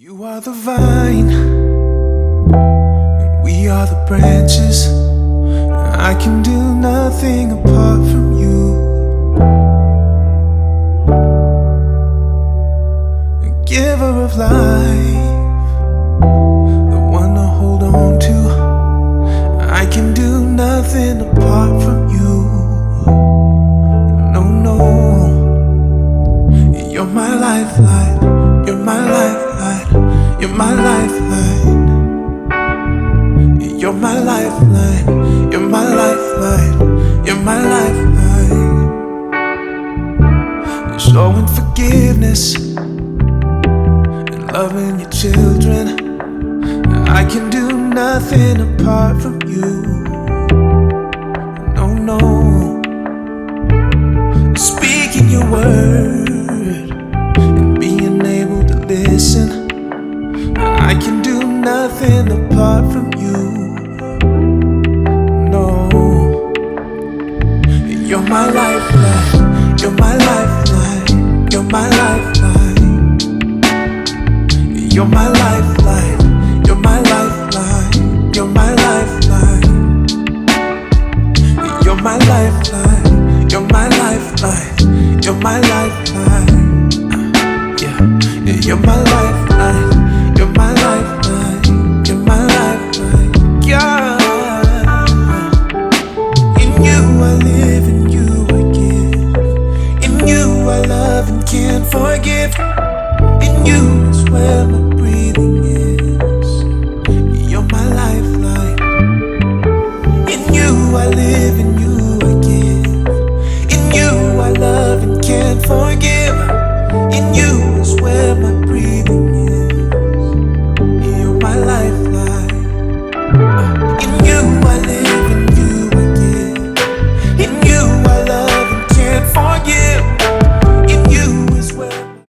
You are the vine, and we are the branches. I can do nothing apart from you. The giver of life, the one to hold on to. I can do nothing apart from you. No, no. You're my lifeline. You're my lifeline. You're my lifeline. You're my lifeline. You're my lifeline. You're my lifeline. You're showing forgiveness and loving your children. I can do nothing apart from you. No, no. Speaking your word and being able to listen. I can do nothing apart from you. No. You're my lifeline. You're my lifeline. You're my lifeline. You're my lifeline. You're my lifeline. You're my lifeline. You're my lifeline. You're my lifeline. You're my lifeline. Yeah. You're my lifeline.